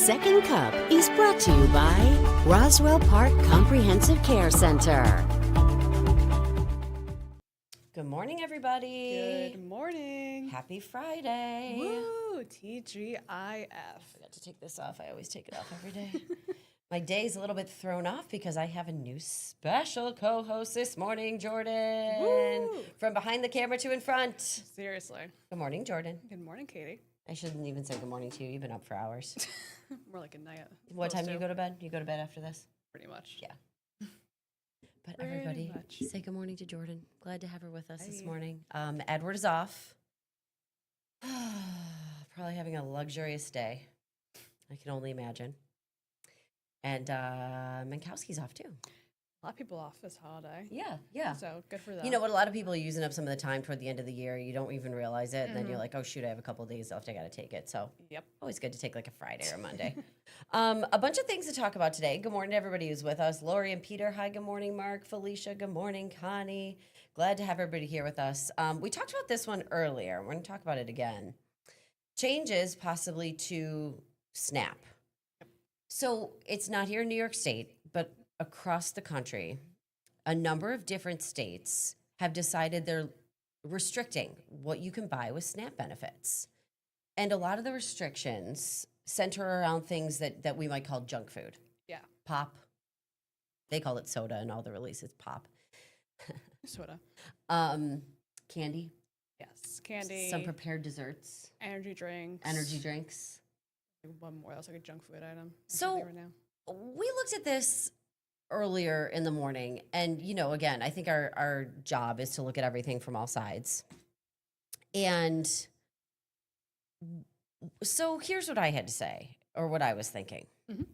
Second Cup is brought to you by Roswell Park Comprehensive Care Center. Good morning, everybody. Good morning. Happy Friday. Woo! TGIF. I forgot to take this off. I always take it off every day. My day's a little bit thrown off because I have a new special co-host this morning, Jordan. Woo! From behind the camera to in front. Seriously. Good morning, Jordan. Good morning, Katie. I shouldn't even say good morning to you. You've been up for hours. More like a night. What time do you go? go to bed? You go to bed after this? Pretty much. Yeah. But Pretty everybody, much. say good morning to Jordan. Glad to have her with us this Hi. morning. Edward is off. Probably having a luxurious day. I can only imagine. And Minkowski's off too. A lot of people off this holiday. Yeah. So good for them. You know what? A lot of people are using up some of the time toward the end of the year. You don't even realize it. And then you're like, oh, shoot, I have a couple of days left. I got to take it. So Yep. always good to take like a Friday or a Monday. A bunch of things to talk about today. Good morning to everybody who's with us. Lori and Peter, hi, good morning. Mark, Felicia, good morning. Connie, glad to have everybody here with us. We talked about this one earlier. We're going to talk about it again. Changes possibly to SNAP. So it's not here in New York State, but across the country, a number of different states have decided they're restricting what you can buy with SNAP benefits. And a lot of the restrictions center around things that we might call junk food. Yeah. Pop. They call it soda and all the releases pop. Soda. Candy. Yes. Candy. Some prepared desserts. energy drinks. Energy drinks. One more. That was like a junk food item. So- right now. We looked at this earlier in the morning, and again, I think our job is to look at everything from all sides. And so here's what I had to say, or what I was thinking. Mhm.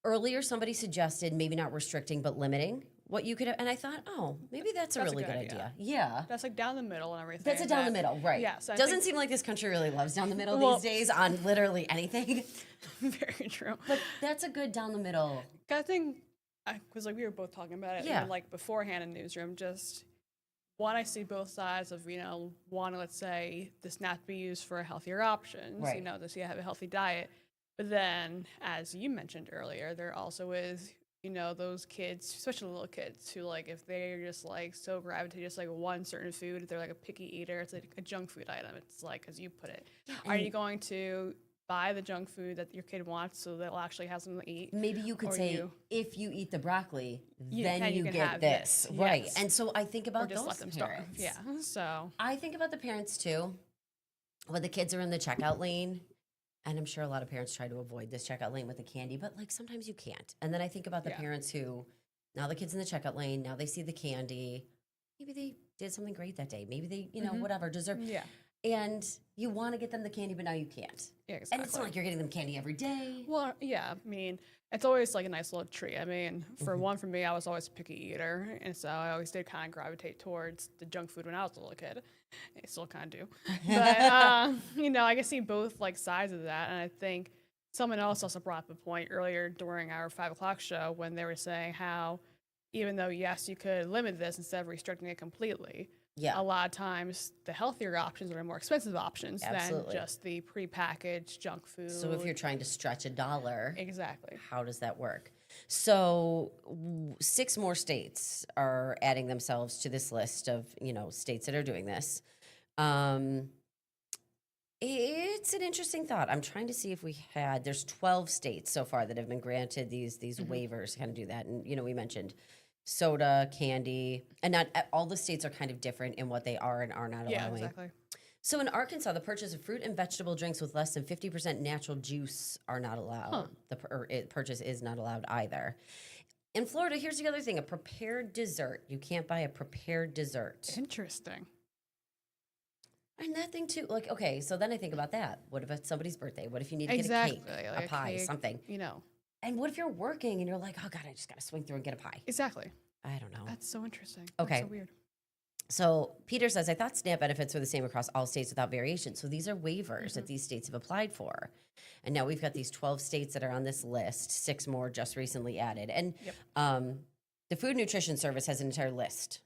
Earlier, somebody suggested maybe not restricting, but limiting what you could have, and I thought, oh, maybe that's a That's a really good good idea. idea. Yeah. That's like down the middle and everything. That's a down the that- middle, right? Yes. I Doesn't think- seem like this country really loves down the middle Well- these days on literally anything. Very true. But that's a good down the middle. I think, because like we were both talking about it, Yeah. even like beforehand in the newsroom, just one, I see both sides of, one, let's say this not be used for healthier options, Right. to see have a healthy diet. But then, as you mentioned earlier, there also is, those kids, especially little kids, who like if they're just like so gravitated to just like one certain food, if they're like a picky eater, it's like a junk food item. It's like, as you put it, are you going to buy the junk food that your kid wants so they'll actually have something to eat? Maybe you could Or say, you- if you eat the broccoli, then then you you can get have this. this. Right. Yes. And so I think Or about just those let them starve. parents. Yeah. So I think about the parents too. When the kids are in the checkout lane, and I'm sure a lot of parents try to avoid this checkout lane with the candy, but like sometimes you can't. And then I think about the Yeah. parents who, now the kids in the checkout lane, now they see the candy. Maybe they did something great that day. Maybe they, whatever, deserve. yeah. And you want to get them the candy, but now you can't. Yeah, And exactly. it's not like you're getting them candy every day. Well, yeah, I mean, it's always like a nice little treat. I mean, for me, I was always a picky eater, and so I always did kind of gravitate towards the junk food when I was a little kid. I still kind of do. But, I can see both like sides of that, and I think someone else also brought up a point earlier during our 5 o'clock show when they were saying how even though, yes, you could limit this instead of restricting it completely, Yeah. a lot of times the healthier options are more expensive options Absolutely. than just the prepackaged junk food. So if you're trying to stretch a dollar, Exactly. how does that work? So 6 more states are adding themselves to this list of, states that are doing this. It's an interesting thought. I'm trying to see if there's 12 states so far that have been granted these waivers to kind of do that. And, we mentioned soda, candy, and not all the states are kind of different in what they are and are not Yeah, allowing. exactly. So in Arkansas, the purchase of fruit and vegetable drinks with less than 50% natural juice are not allowed. Purchase is not allowed either. In Florida, here's the other thing, a prepared dessert. You can't buy a prepared dessert. Interesting. And that thing too, like, okay, so then I think about that. What if it's somebody's birthday? What if you need to Exactly. get a cake, like a pie, cake, something? And what if you're working and you're like, oh God, I just got to swing through and get a pie? Exactly. I don't know. That's so interesting. Okay. That's so weird. So Peter says, I thought SNAP benefits were the same across all states without variation. So these are waivers that these states have applied for. And now we've got these 12 states that are on this list, 6 more just recently added. And the Food Nutrition Service has an entire list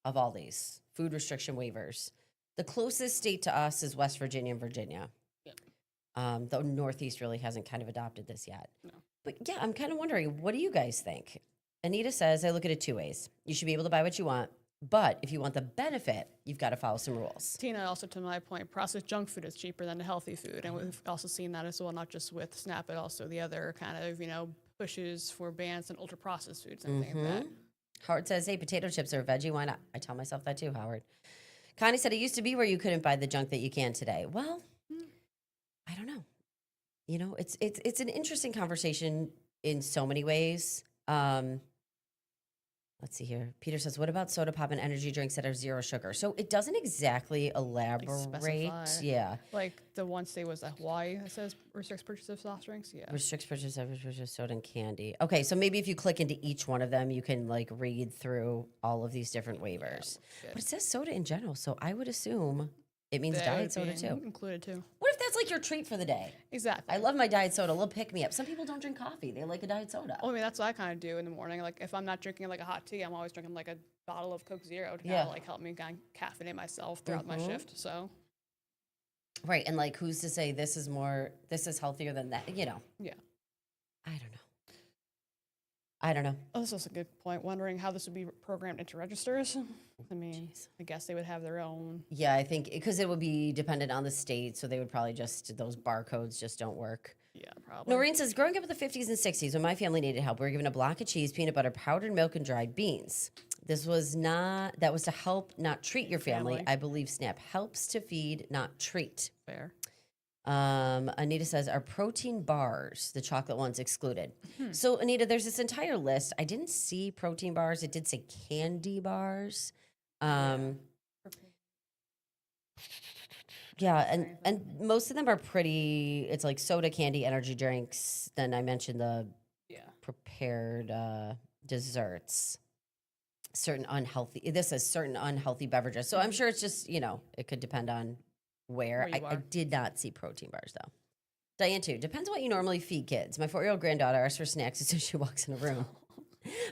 of all these food restriction waivers. The closest state to us is West Virginia and Virginia. Yep. The Northeast really hasn't kind of adopted this yet. No. But yeah, I'm kind of wondering, what do you guys think? Anita says, I look at it two ways. You should be able to buy what you want, but if you want the benefit, you've got to follow some rules. Tina, also to my point, processed junk food is cheaper than the healthy food. And we've also seen that as well, not just with SNAP, but also the other kind of, pushes for bans and ultra processed foods and things like that. Howard says, hey, potato chips are a veggie. Why not? I tell myself that too, Howard. Connie said, it used to be where you couldn't buy the junk that you can today. Well, I don't know. It's an interesting conversation in so many ways. Let's see here. Peter says, what about soda pop and energy drinks that are zero sugar? So it doesn't exactly elaborate. specify. Yeah. Like the one state was Hawaii that says restricts purchase of soft drinks. Yeah. Restricts purchase of soda and candy. Okay, so maybe if you click into each one of them, you can like read through all of these different waivers. good. But it says soda in general, so I would assume it means That diet would soda be too. Included too. What if that's like your treat for the day? Exactly. I love my diet soda, a little pick me up. Some people don't drink coffee; they like a diet soda. Well, I mean, that's what I kind of do in the morning. Like, if I'm not drinking like a hot tea, I'm always drinking like a bottle of Coke Zero to kind Yeah. of like help me kind of caffeinate myself throughout my shift. So, Right, and like, who's to say this is healthier than that? yeah. I don't know. Oh, this is a good point. Wondering how this would be programmed into registers. I mean, I guess they would have their own. Yeah, I think because it would be dependent on the state, so they would probably those barcodes just don't work. Yeah, probably. Noreen says, growing up in the 50s and 60s, when my family needed help, we were given a block of cheese, peanut butter, powdered milk, and dried beans. That was to help, not treat your family. Family. I believe SNAP helps to feed, not treat. Fair. Anita says, are protein bars, the chocolate ones, excluded? So, Anita, there's this entire list. I didn't see protein bars. It did say candy bars. Yeah, and most of them are pretty, it's like soda, candy, energy drinks. Then I mentioned the Yeah. prepared desserts. This is certain unhealthy beverages. So I'm sure it's just, it could depend on where. Where you I are. did not see protein bars though. Diane too. Depends on what you normally feed kids. My 4-year-old granddaughter asks for snacks as soon as she walks in a room.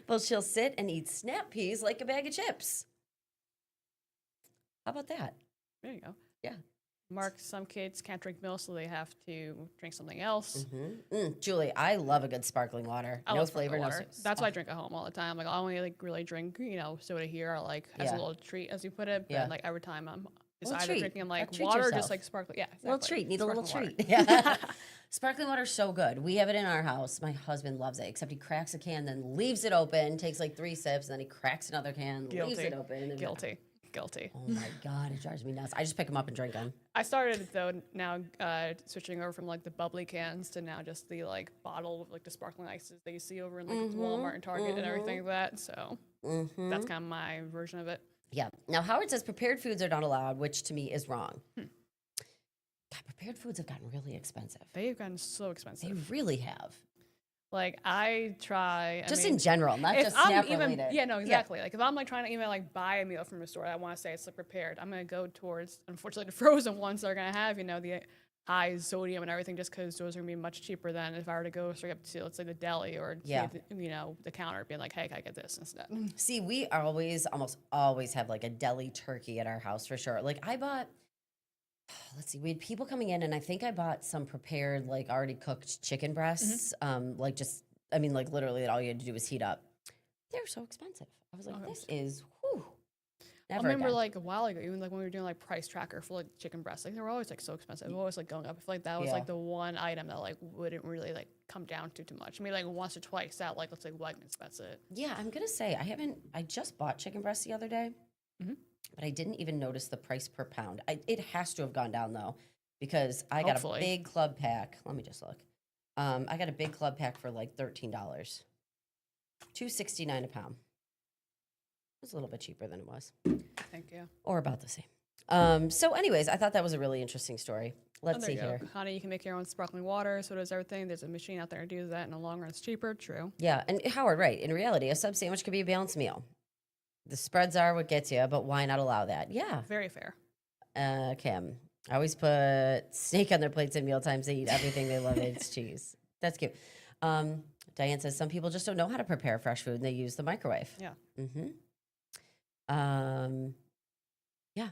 Well, she'll sit and eat snap peas like a bag of chips. How about that? There you go. Yeah. Mark, some kids can't drink milk, so they have to drink something else. Julie, I love a good sparkling water. I No love sparkling flavor, no. water. That's why I drink at home all the time. Like, I only like really drink, soda here, or like as a Yeah. little treat, as you put it. But Yeah. like every time I'm just Little either treat. drinking like Treat water, or yourself. just like sparkling. Yeah, exactly. Little treat. Need a little Sparkling treat. water. Yeah. Sparkling water's so good. We have it in our house. My husband loves it, except he cracks a can, then leaves it open, takes like 3 sips, and then he cracks another can, leaves Guilty. it open. And Guilty. Oh my God, it drives me nuts. I just pick them up and drink them. I started though now switching over from like the bubbly cans to now just the like bottle of like the sparkling ices that you see over in like Walmart and Target and everything like that. So that's kind of my version of it. Yeah. Now, Howard says prepared foods are not allowed, which to me is wrong. God, prepared foods have gotten really expensive. They've gotten so They expensive. really have. Like I try Just I mean, in general, not if just I'm SNAP even related. yeah no exactly like if I'm like trying to even like buy a meal from a store, I want to say it's like prepared. I'm gonna go towards unfortunately the frozen ones that are gonna have the high sodium and everything, just because those are gonna be much cheaper than if I were to go straight up to let's say the deli or Yeah. the counter being like, hey, can I get this instead? See, we almost always have like a deli turkey at our house for sure. Like I bought, let's see, we had people coming in and I think I bought some prepared, like already cooked chicken breasts. Like literally all you had to do was heat up. They were so expensive. I was like, this is, whew. I Never remember again. like a while ago, even like when we were doing like price tracker for like chicken breasts, like they were always like so expensive, always like going up. I feel like that was Yeah. like the one item that like wouldn't really like come down to too much. I mean, like once or twice at like let's say Wegmans, that's it. Yeah, I'm gonna say I just bought chicken breast the other day, but I didn't even notice the price per pound. It has to have gone down though, because I got Hopefully. a big club pack. Let me just look. I got a big club pack for like $13, $2.69 a pound. It was a little bit cheaper than it was, Thank you. or about the same. So, anyways, I thought that was a really interesting story. Let's There see you go. here. Honey, you can make your own sparkling water, so does everything. There's a machine out there to do that. In the long run, it's cheaper. True. Yeah, and Howard, right? In reality, a sub sandwich could be a balanced meal. The spreads are what gets you, but why not allow that? Yeah. Very fair. Kim, I always put steak on their plates at mealtimes. They eat everything they love. It's cheese. That's cute. Diane says some people just don't know how to prepare fresh food and they use the microwave. Yeah. Yeah.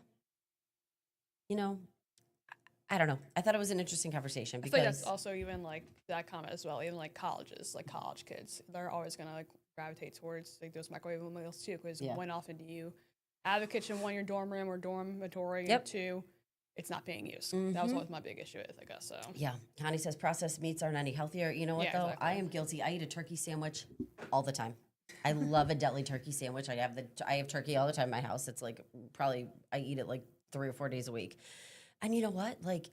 I don't know. I thought it was an interesting conversation I feel like because that's also even like that comment as well. Even like colleges, like college kids, they're always gonna like gravitate towards like those microwave meals too. Because Yeah. when often do you have a kitchen, one in your dorm room or dormitory, Yep. and two, it's not being used. That was always my big issue with, I guess. So yeah, Connie says processed meats aren't any healthier. You know what Yeah, though? exactly. I am guilty. I eat a turkey sandwich all the time. I love a deli turkey sandwich. I have turkey all the time in my house. It's like probably I eat it like 3 or 4 days a week. And you know what? Like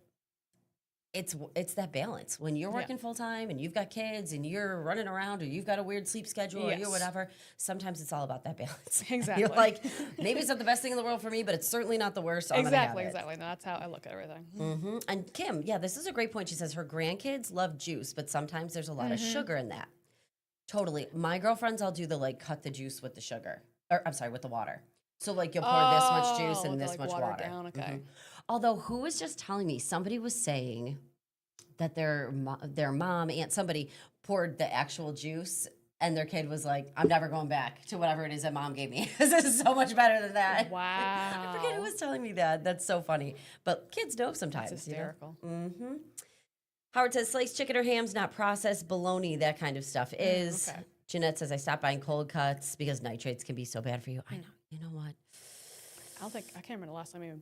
it's that balance. When you're working full time and you've got kids and you're running around or you've got a weird sleep schedule or you're Yes. whatever, sometimes it's all about that balance. Exactly. You're like, maybe it's not the best thing in the world for me, but it's certainly not the worst. So I'm gonna have exactly, it. exactly. No, that's how I look at everything. And Kim, yeah, this is a great point. She says her grandkids love juice, but sometimes there's a lot of sugar in that. Totally. My girlfriends, I'll do the like cut the juice with the sugar, or I'm sorry, with the water. So like you'll pour this much juice with and the, this like, much watered water. down, okay. Although who was just telling me, somebody was saying that their mom, aunt, somebody poured the actual juice. And their kid was like, I'm never going back to whatever it is that mom gave me. This is so much better than that. Wow. I forget who was telling me that. That's so funny. But kids know sometimes. It's you know? hysterical. Howard says sliced chicken or ham's not processed, bologna, that kind of stuff is. okay. Jeanette says I stopped buying cold cuts because nitrates can be so bad for you. I know. You know what? I can't remember the last time I even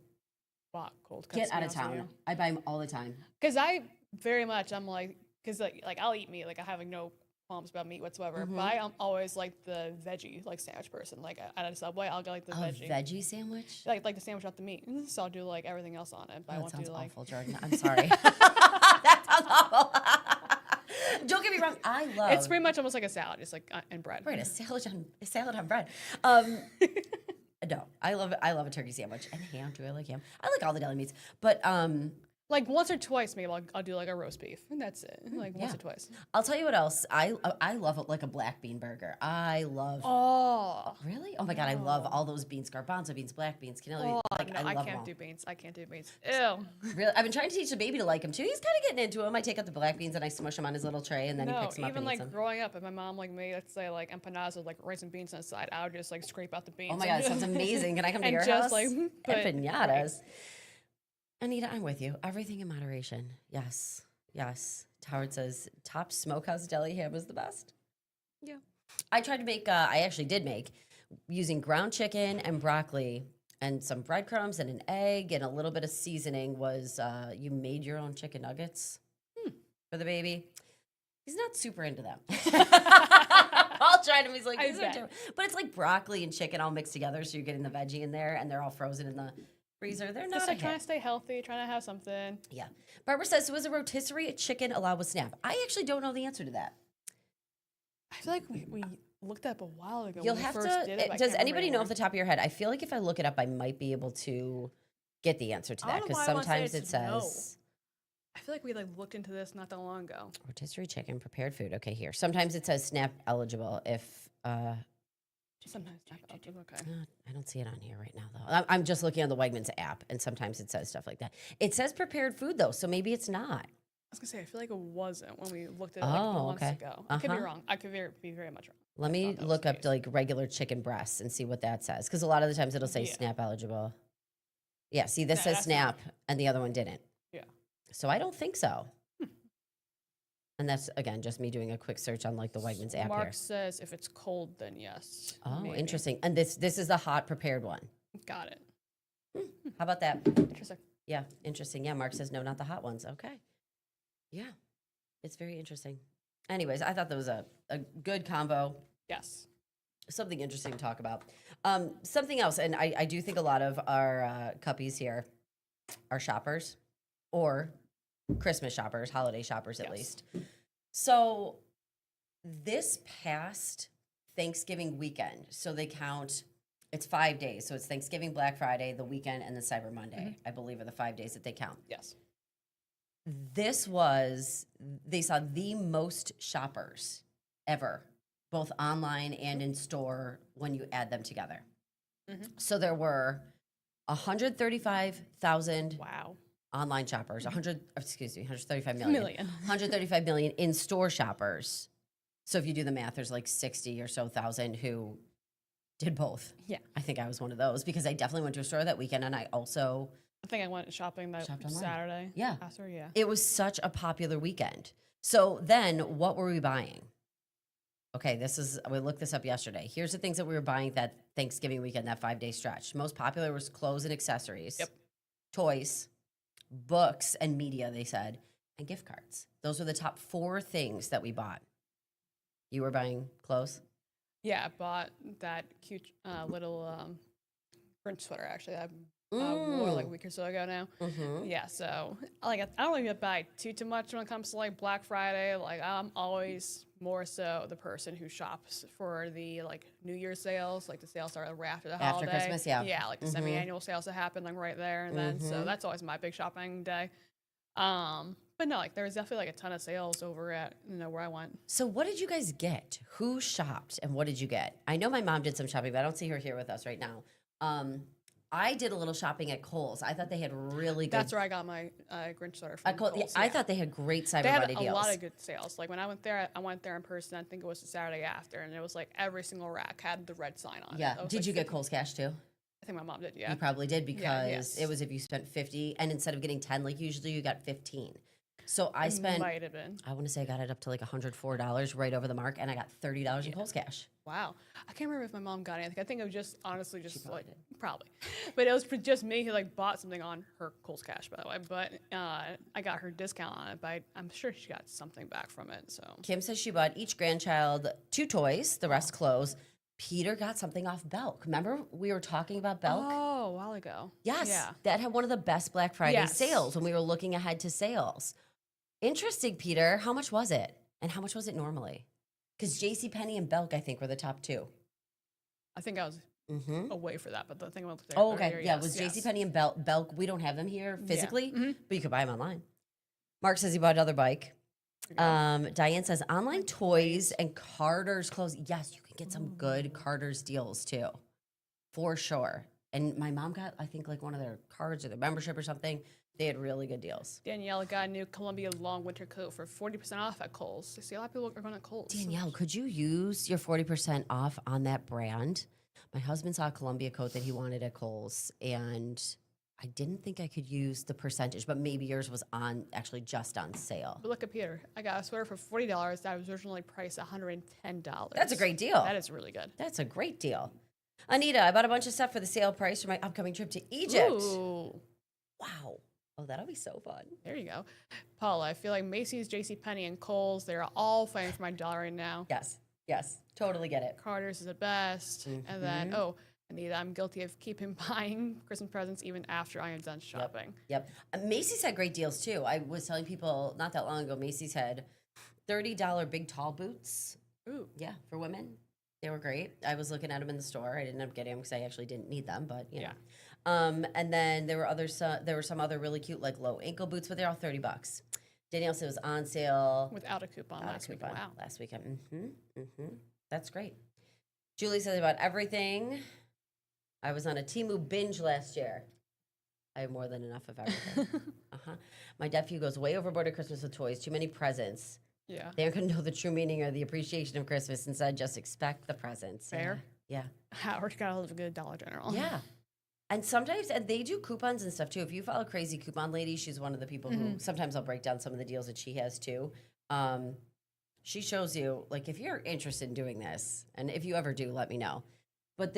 bought cold cuts. Get out of town. I buy them all the time. Because I'm like, because like I'll eat meat. Like I have like no qualms about meat whatsoever. But I'm always like the veggie like sandwich person. Like at a Subway, I'll get like the A veggie. veggie sandwich? Like the sandwich without the meat. So I'll do like everything else on it. But I That won't sounds do like awful, Jordan. I'm sorry. That sounds awful. Don't get me wrong. I love it's pretty much almost like a salad, just like and bread. right, a salad on bread. No, I love a turkey sandwich and ham. Do I like ham? I like all the deli meats, but Like once or twice, maybe I'll do like a roast beef, and that's it. Like once yeah. or twice. I'll tell you what else. I love like a black bean burger. I love. Oh, Really? Oh my god, I love all those beans: garbanzo beans, black beans, cannella beans. Like no, I love them can't all. do beans. I can't do beans. Ew. Really, I've been trying to teach the baby to like them too. He's kind of getting into them. I take out the black beans and I smush them on his little tray, and then he No, picks them up even and like eats them. growing up, if my mom like made, let's say like empanadas with like rice and beans on the side, I would just like scrape out the beans. Oh my god, it sounds amazing. Can I come to and your just house? like And put pinatas. Anita, I'm with you. Everything in moderation. Yes. Yes. Howard says top smokehouse deli ham is the best. Yeah. I tried to make, I actually did make, using ground chicken and broccoli and some breadcrumbs and an egg and a little bit of seasoning was you made your own chicken nuggets for the baby. He's not super into them. I'll try them. He's like, I these are bet. different. But it's like broccoli and chicken all mixed together. So you're getting the veggie in there and they're all frozen in the freezer. They're not Just a like trying hit. to stay healthy, trying to have something. Yeah. Barbara says, so is a rotisserie chicken allowed with snap? I actually don't know the answer to that. I feel like we looked up a while ago. You'll when have we first to. Did it, but I Does can't remember anybody know anymore. off the top of your head? I feel like if I look it up, I might be able to get the answer to I that don't know because why I wanna say sometimes it it's no. says I feel like we like looked into this not that long ago. rotisserie chicken prepared food. Okay, here. Sometimes it says snap eligible if. Sometimes okay. I don't see it on here right now though. I'm just looking on the Wegmans app, and sometimes it says stuff like that. It says prepared food though, so maybe it's not. I was gonna say I feel like it wasn't when we looked at it like Oh, months okay. ago. I could be Uh-huh. wrong. I could be very much wrong. Let me thought that was look the up case. like regular chicken breasts and see what that says. Because a lot of the times it'll say Yeah. SNAP eligible. Yeah, see, this Nah, says that's not- SNAP and the other one didn't. Yeah. So I don't think so. And that's, again, just me doing a quick search on like the Wegmans app Mark here. says if it's cold, then yes. Oh, maybe. interesting. And this is the hot prepared one. Got it. How about that? Interesting. Yeah, interesting. Yeah, Mark says no, not the hot ones. Okay. Yeah, it's very interesting. Anyways, I thought that was a good combo. Yes. Something interesting to talk about. Something else, and I do think a lot of our cuppies here are shoppers or Christmas shoppers, holiday shoppers at Yes. least. So this past Thanksgiving weekend, so they count, it's 5 days. So it's Thanksgiving, Black Friday, the weekend, and the Cyber Monday, I believe are the 5 days that they count. Yes. They saw the most shoppers ever, both online and in store when you add them together. So there were 135,000 Wow. online shoppers, 135 million. Million. 135 million in-store shoppers. So if you do the math, there's like 60 or so thousand who did both. Yeah. I think I was one of those because I definitely went to a store that weekend and I also I think I went shopping that Shopped online. Saturday. Yeah. After, yeah. It was such a popular weekend. So then what were we buying? Okay, we looked this up yesterday. Here's the things that we were buying that Thanksgiving weekend, that 5-day stretch. Most popular was clothes and accessories, Yep. toys, books, and media, they said, and gift cards. Those were the top 4 things that we bought. You were buying clothes? Yeah, I bought that cute little Grinch sweater, actually. I wore like a week or so ago now. Mm-hmm. Yeah, so I don't even buy too much when it comes to like Black Friday. Like I'm always more so the person who shops for the like New Year's sales, like the sales are right after the After holiday. Christmas, yeah. Yeah, like the semi-annual sales that happen like right there and then. So that's always my big shopping day. But no, like there was definitely like a ton of sales over at where I went. So what did you guys get? Who shopped and what did you get? I know my mom did some shopping, but I don't see her here with us right now. I did a little shopping at Kohl's. I thought they had really good. That's where I got my Grinch sweater from. At Kohl's. Yeah, Kohl's, I yeah. thought they had great Cyber They had Monday a deals. lot of good sales. Like when I went there in person. I think it was the Saturday after, and it was like every single rack had the red sign on it. Yeah. It was, Did like, you get Kohl's Cash too? I think my mom did. You Yeah. probably did because yes. it was if you spent 50 and instead of getting 10 like usually you got 15. So I spent Might have been. I want to say I got it up to like $104 right over the mark and I got $30 in Kohl's Cash. Wow. I can't remember if my mom got anything. I think it was just honestly just like probably, but it was for just me who like bought something on her Kohl's Cash, by the way. But I got her discount on it, but I'm sure she got something back from it. So Kim says she bought each grandchild 2 toys, the rest clothes. Peter got something off Belk. Remember we were talking about Belk? Oh, a while ago. Yes, Yeah. that had one of the best Black Friday Yes. sales when we were looking ahead to sales. Interesting, Peter. How much was it? And how much was it normally? Because JCPenney and Belk, I think, were the top 2. I think I was Mm-hmm. away for that, but the thing about Oh, okay. Yeah, it was JCPenney and Belk. We don't have them here Yeah. physically, Mhm. but you could buy them online. Mark says he bought another bike. Diane says online toys and Carter's clothes. Yes, you can get some good Carter's deals too, for sure. And my mom got, I think, like one of their cards or their membership or something. They had really good deals. Danielle got a new Columbia long winter coat for 40% off at Kohl's. I see a lot of people are going to Kohl's. Danielle, could you use your 40% off on that brand? My husband saw a Columbia coat that he wanted at Kohl's, and I didn't think I could use the percentage, but maybe yours was actually just on sale. But look at Peter. I got a sweater for $40 that was originally priced $110. That's a great deal. That is really good. That's a great deal. Anita, I bought a bunch of stuff for the sale price for my upcoming trip to Egypt. Ooh, Wow. Oh, that'll be so fun. there you go. Paula, I feel like Macy's, JCPenney, and Kohl's, they're all fighting for my dollar right now. Yes. Yes. Totally get it. Carter's is the best. And then, Anita, I'm guilty of keeping buying Christmas presents even after I am done shopping. Yep. Macy's had great deals too. I was telling people not that long ago, Macy's had $30 big tall boots. Ooh. Yeah, for women. They were great. I was looking at them in the store. I didn't end up getting them because I actually didn't need them, but you know. And then there were some other really cute like low ankle boots, but they're all $30. Danielle said it was on sale. Without a coupon last week. Wow. Last weekend. That's great. Julie says about everything. I was on a Temu binge last year. I have more than enough of everything. My nephew goes way overboard at Christmas with toys. Too many presents. Yeah. They aren't going to know the true meaning or the appreciation of Christmas. Instead, just expect the presents. Fair. Yeah. Howard got a little good Dollar General. Yeah. And sometimes, and they do coupons and stuff too. If you follow Crazy Coupon Lady, she's one of the people who sometimes I'll break down some of the deals that she has too. She shows you, like, if you're interested in doing this, and if you ever do, let me know. But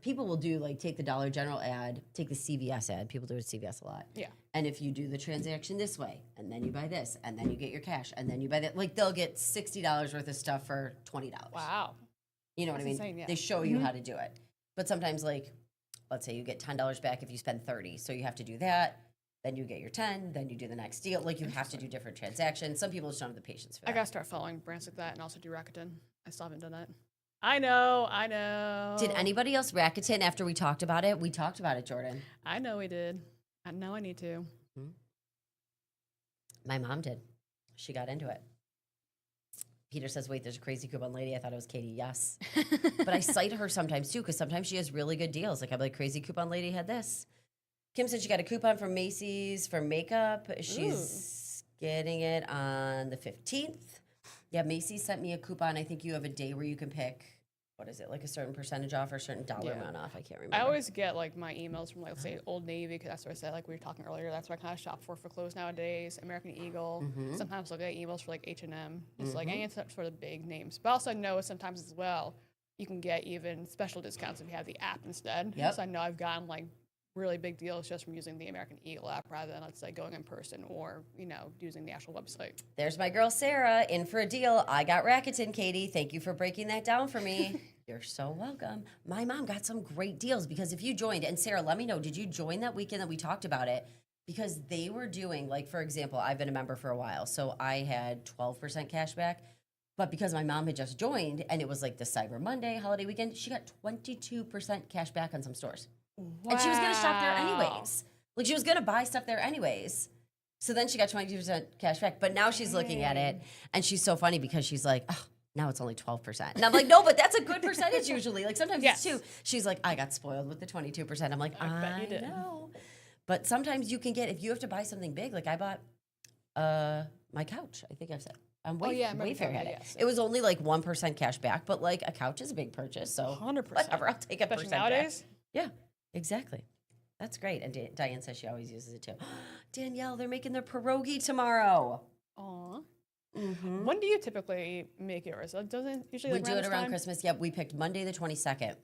people will do, like, take the Dollar General ad, take the CVS ad. People do it at CVS a lot. Yeah. And if you do the transaction this way, and then you buy this, and then you get your cash, and then you buy that, like, they'll get $60 worth of stuff for $20. Wow. You know what I mean? That's insane, yeah. They show you how to do it. But sometimes, like, let's say you get $10 back if you spend 30. So you have to do that. Then you get your 10. Then you do the next deal. Like, you have to do different transactions. Some people just don't have the patience for that. I gotta start following brands like that and also do Rakuten. I still haven't done that. I know. Did anybody else Rakuten after we talked about it? We talked about it, Jordan. I know we did. I know I need to. My mom did. She got into it. Peter says, wait, there's a Crazy Coupon Lady. I thought it was Katie. Yes. But I cite her sometimes too, because sometimes she has really good deals. Like, I'm like, Crazy Coupon Lady had this. Kim said she got a coupon from Macy's for makeup. She's getting it on the 15th. Yeah, Macy's sent me a coupon. I think you have a day where you can pick what is it, like a certain percentage off or a certain dollar Yeah. amount off? I can't remember. I always get like my emails from like let's say Old Navy because that's what I said like we were talking earlier. That's what I kind of shop for clothes nowadays. American Eagle. Mm-hmm. Sometimes I'll get emails for like H&M. It's like any sort of big names. But also I know sometimes as well you can get even special discounts if you have the app instead. Yep. So I know I've gotten like really big deals just from using the American Eagle app rather than let's say going in person or using the actual website. There's my girl Sarah in for a deal. I got Rakuten, Katie. Thank you for breaking that down for me. You're so welcome. My mom got some great deals because if you joined, and Sarah, let me know, did you join that weekend that we talked about it? Because they were doing, like, for example, I've been a member for a while, so I had 12% cash back. But because my mom had just joined and it was like the Cyber Monday holiday weekend, she got 22% cash back on some stores. Wow. And she was going to shop there anyways. Like, she was going to buy stuff there anyways. So then she got 22% cash back. But now she's looking at it, and she's so funny because she's like, oh, now it's only 12%. And I'm like, no, but that's a good percentage usually. Like, sometimes Yes. it's 2. She's like, I got spoiled with the 22%. I'm like, I bet you I did. know. But sometimes you can get, if you have to buy something big, like I bought my couch, I think I've said. yeah, I remember Wayfair telling had me, it. yes. It was only like 1% cash back, but like a couch is a big purchase. So 100%. whatever, I'll take a Especially percent back. nowadays. Yeah, exactly. That's great. And Diane says she always uses it too. Danielle, they're making their pierogi tomorrow. Aw. Mm-hmm. When do you typically make yours? It doesn't usually We like do it this around time? Christmas. Yep, we picked Monday the 22nd.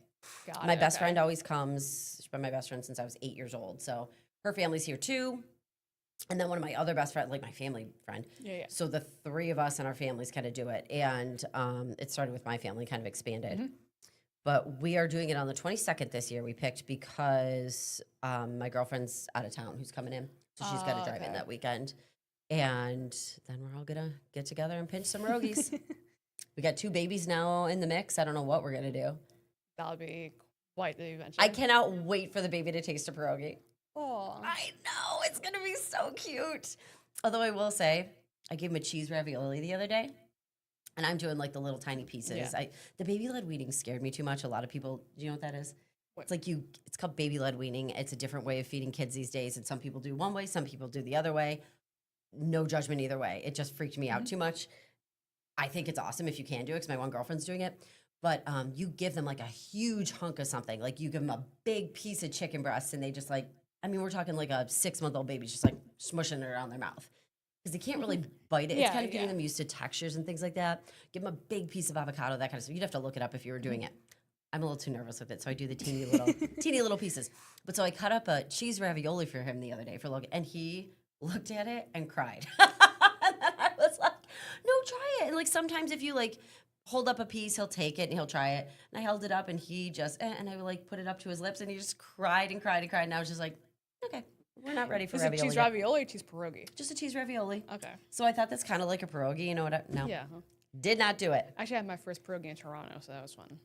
Got My it, best okay. friend always comes. She's been my best friend since I was 8 years old. So her family's here too. And then one of my other best friends, like my family friend. Yeah. So the 3 of us and our families kind of do it. And it started with my family, kind of expanded. Mm-hmm. But we are doing it on the 22nd this year. We picked because my girlfriend's out of town who's coming in. So she's got to drive in Okay. that weekend. And then we're all going to get together and pinch some rogies. We got 2 babies now in the mix. I don't know what we're going to do. That'll be quite the adventure. I cannot wait for the baby to taste a pierogi. Aw. I know, it's going to be so cute. Although I will say, I gave him a cheese ravioli the other day. And I'm doing like the little tiny pieces. Yeah. The baby led weaning scared me too much. A lot of people, do you know what that is? What? It's like it's called baby led weaning. It's a different way of feeding kids these days. And some people do one way, some people do the other way. No judgment either way. It just freaked me out too much. I think it's awesome if you can do it because my one girlfriend's doing it. But you give them like a huge hunk of something. Like you give them a big piece of chicken breast and they just like, I mean, we're talking like a 6-month-old baby just like smushing it around their mouth. Because they can't really bite it. It's Yeah, kind of getting yeah. them used to textures and things like that. Give them a big piece of avocado, that kind of stuff. You'd have to look it up if you were doing it. I'm a little too nervous with it, so I do the teeny little pieces. But so I cut up a cheese ravioli for him the other day for Logan, and he looked at it and cried. And then I was like, "No, try it." And like sometimes if you like hold up a piece, he'll take it and he'll try it. And I held it up, and he just and I like put it up to his lips, and he just cried and cried and cried. And I was just like, "Okay, we're not ready for Is it ravioli." cheese yet." ravioli or cheese pierogi? Just a cheese ravioli. Okay. So I thought that's kind of like a pierogi. You know what? No, Yeah. Huh? did not do it. Actually, I had my first pierogi in Toronto, so that was fun.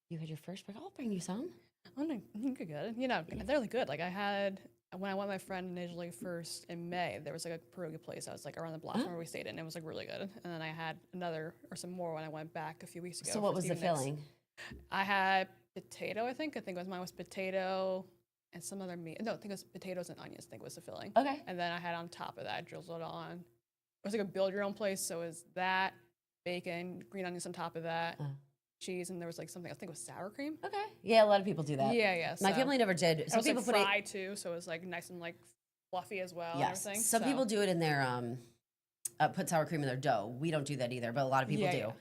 You had your first pierogi. I'll bring you some. Oh, no, good. They're really good. Like I had when I went with my friend initially first in May, there was like a pierogi place. I was like around the block where we stayed in. It was like really good. And then I had another or some more when I went back a few weeks ago. So for what was the Stephen Nicks. filling? I had potato. I think mine was potato and some other meat. No, I think it was potatoes and onions. I think was the filling. Okay. And then I had on top of that, I drizzled on. It was like a build your own place. So it was that bacon, green onions on top of that, cheese, and there was like something. I think it was sour cream. Okay. Yeah, a lot of people do that. Yeah. My so- family never did. It Some was people like put it. fried too, so it was like nice and like fluffy as well. Yes. And everything. Some so. people do it in their put sour cream in their dough. We don't do that either, but a lot of people Yeah, do.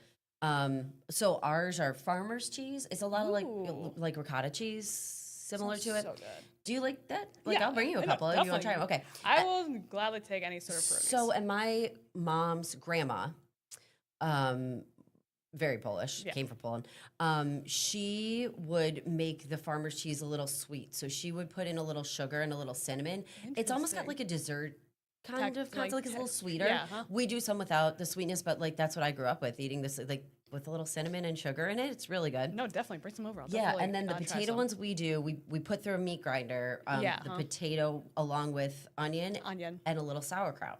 yeah. So ours are farmer's cheese. It's a lot of Ooh. like ricotta cheese, similar Sounds to it. So good. Do you like that? Like Yeah, I'll bring you a I know, couple if you want to try them. definitely. Okay. I will gladly take any sort of pierogies. So, and my mom's grandma, very Polish, Yeah. came from Poland. She would make the farmer's cheese a little sweet. So she would put in a little sugar and a little cinnamon. It's almost got Interesting. like a dessert kind of concept, like it's a little text- sweeter. yeah, huh? We do some without the sweetness, but like that's what I grew up with, eating this like with a little cinnamon and sugar in it. It's really good. No, definitely bring some over. I'll Yeah, definitely, and then the try potato some. ones we do, we put through a meat grinder, Yeah, the huh? potato along with onion Onion. and a little sauerkraut.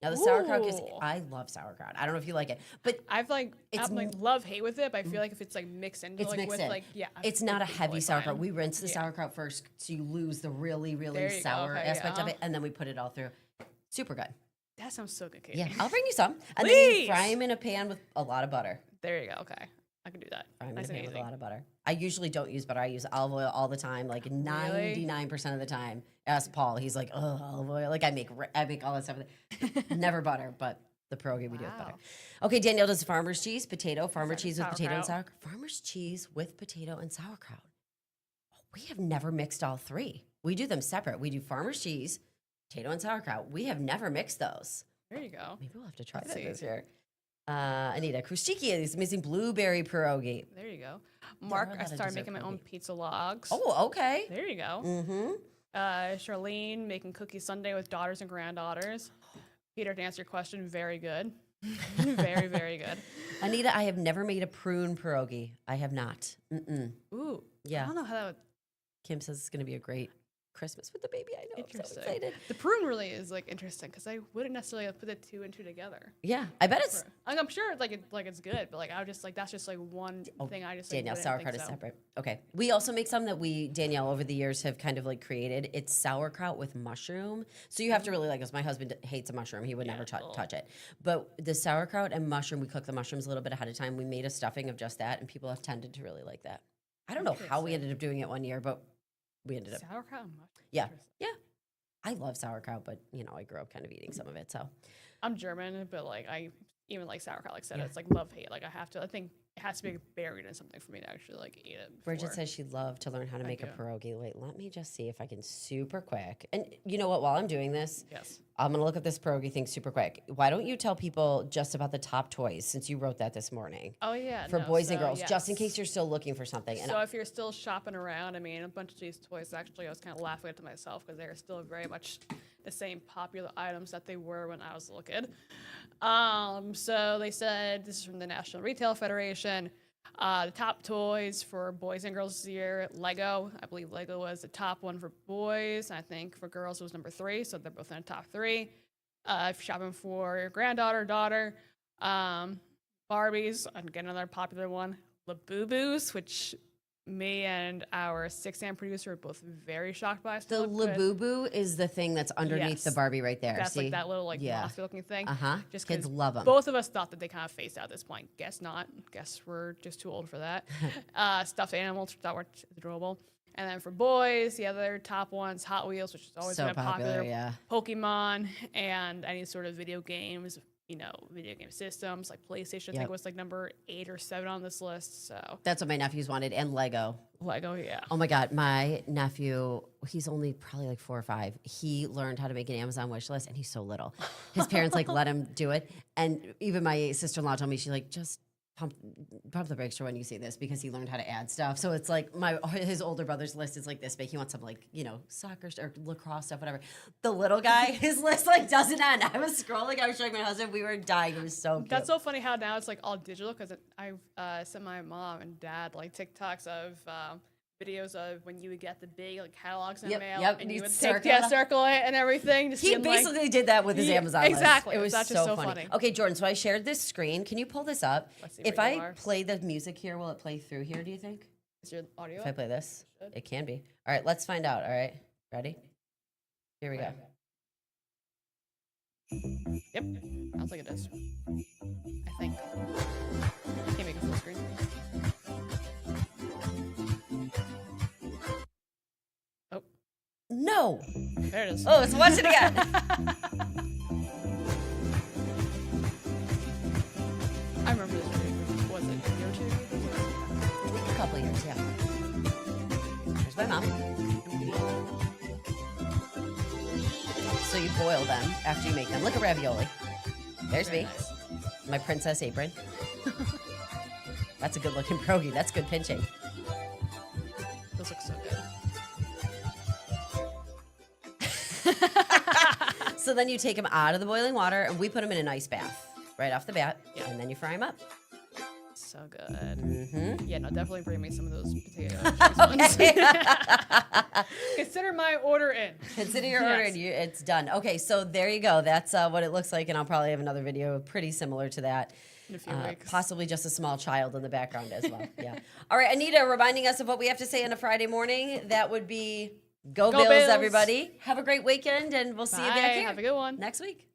Now the sauerkraut gives, Ooh. I love sauerkraut. I don't know if you like it, but I've like It's I'm like love hate with it, but I feel like if it's like mixed into it's like mixed with in. like It's not a it's heavy totally sauerkraut. fine. We rinse the Yeah. sauerkraut first so you lose the really, There really you go. sour Okay, aspect of yeah. it, and then we put it all through. Super good. That sounds so good, Katie. Yeah, I'll bring you some. And then you Please. fry them in a pan with a lot of butter. There you go. Okay. I can do that. Frying Nice pan and with a easy. lot of butter. I usually don't use butter. I use olive oil all the time, like 99% of the time. Ask Paul. He's like, oh, olive oil. Like I make all that stuff. Never butter, but the pierogi we do with butter. Wow. Okay, Danielle does farmer's cheese, potato, farmer's cheese with potato and Sauerkraut. sauerkraut. Farmer's cheese with potato and sauerkraut. We have never mixed all three. We do them separate. We do farmer's cheese, potato and sauerkraut. We have never mixed those. There you go. Maybe we'll have to try Let's that see. this year. Anita, Krustiki is missing blueberry pierogi. There you go. Mark, we're I not a started dessert making my own pierogi. pizza logs. Oh, okay. There you go. Mm-hmm. Charlene making cookie Sunday with daughters and granddaughters. Peter, to answer your question, very good. Very, very good. Anita, I have never made a prune pierogi. I have not. Mm-mm. Ooh. Yeah. I don't know how that would. Kim says it's going to be a great Christmas with the baby. I know. I'm so Interesting. excited. The prune really is like interesting because I wouldn't necessarily have put the two and two together. Yeah, I bet it's. I'm sure it's good, but like I would just like that's just like one thing I just like, Danielle, wouldn't sauerkraut think is so. separate. Okay. We also make some that Danielle, over the years have kind of like created. It's sauerkraut with mushroom. So you have to really like this. My husband hates a mushroom. He would never touch it. But the sauerkraut and mushroom, we cook the mushrooms a little bit ahead of time. We made a stuffing of just that, and people have tended to really like that. I don't know how we ended up doing it one year, but we ended up. Sauerkraut and mushroom. Yeah. Interesting. Yeah. I love sauerkraut, but I grew up kind of eating some of it. So I'm German, but like I even like sauerkraut. Like I said, Yeah. it's like love hate. Like I think it has to be buried in something for me to actually like eat it. Bridget before. says she'd love to learn how to make a do. pierogi. Wait, let me just see if I can super quick. And you know what? While I'm doing this, Yes. I'm going to look at this pierogi thing super quick. Why don't you tell people just about the top toys since you wrote that this morning Oh yeah. for no, boys and so, girls, just in yes. case you're still looking for something? And So if you're still shopping around, I mean, a bunch of these toys, actually, I was kind of laughing at to myself because they're still very much the same popular items that they were when I was a little kid. So they said, this is from the National Retail Federation, the top toys for boys and girls this year, Lego. I believe Lego was the top one for boys. I think for girls it was number 3, so they're both in the top 3. If you're shopping for your granddaughter, daughter, Barbies, again, another popular one, Labubu's, which me and our 6am producer were both very shocked by. the Labubu is the thing that's underneath the Yes. Barbie right there. That's See? like that little like Yeah. mossy looking thing. Uh-huh. Just Kids 'cause love 'em. Both of us thought that they kind of phased out at this point. Guess not. Guess we're just too old for that. Stuffed animals thought were adorable. And then for boys, the other top ones, Hot Wheels, which has always So been popular. yeah. Pokemon and any sort of video games, video game systems like PlayStation. I think Yep. was like number 8 or 7 on this list. So That's what my nephews wanted, and Lego. Lego, yeah. Oh my God, my nephew, he's only probably like 4 or 5. He learned how to make an Amazon wish list and he's so little. His parents like let him do it. And even my sister-in-law told me, she's like, just pump the brakes for when you see this because he learned how to add stuff. So it's like his older brother's list is like this big. He wants some like, soccer or lacrosse stuff, whatever. The little guy, his list like doesn't end. I was scrolling, I was showing my husband, we were dying. It was so cute. That's so funny how now it's like all digital because I sent my mom and dad like TikToks of videos of when you would get the big like catalogs in the mail yep, and you you would circle it. circle it and everything. Just He being, like, basically did that with his Yeah, Amazon list. exactly. It was That's so, just so funny. funny. Okay, Jordan, so I shared this screen. Can you pull this up? Let's see If what you I are. play the music here, will it play through here, do you think? Is your audio? If I play this? Should. It can be. All right, let's find out. All right, ready? Here we go. Yep. Sounds like it does. I think. Can't make a full screen. Oh, No! there it is. Oh, let's watch it again. I remember this movie. Was it a year or 2 ago? A couple years, yeah. There's my mom. So you boil them after you make them. Look at ravioli. There's Very me. nice. My princess apron. That's a good looking pierogi. That's good pinching. Those look so good. So then you take them out of the boiling water and we put them in an ice bath right off the bat. Yeah. And then you fry them up. So good. Mm-hmm. Yeah, no, definitely bring me some of those potato cheese ones. Consider my order in. Consider your order Yes. and it's done. Okay, so there you go. That's what it looks like. And I'll probably have another video pretty similar to that. In a few weeks. Possibly just a small child in the background as well. Yeah. All right, Anita, reminding us of what we have to say on a Friday morning. That would be Go Bills, Bills. everybody. Have a great weekend, and we'll see you back Bye. here Have a good one. next week.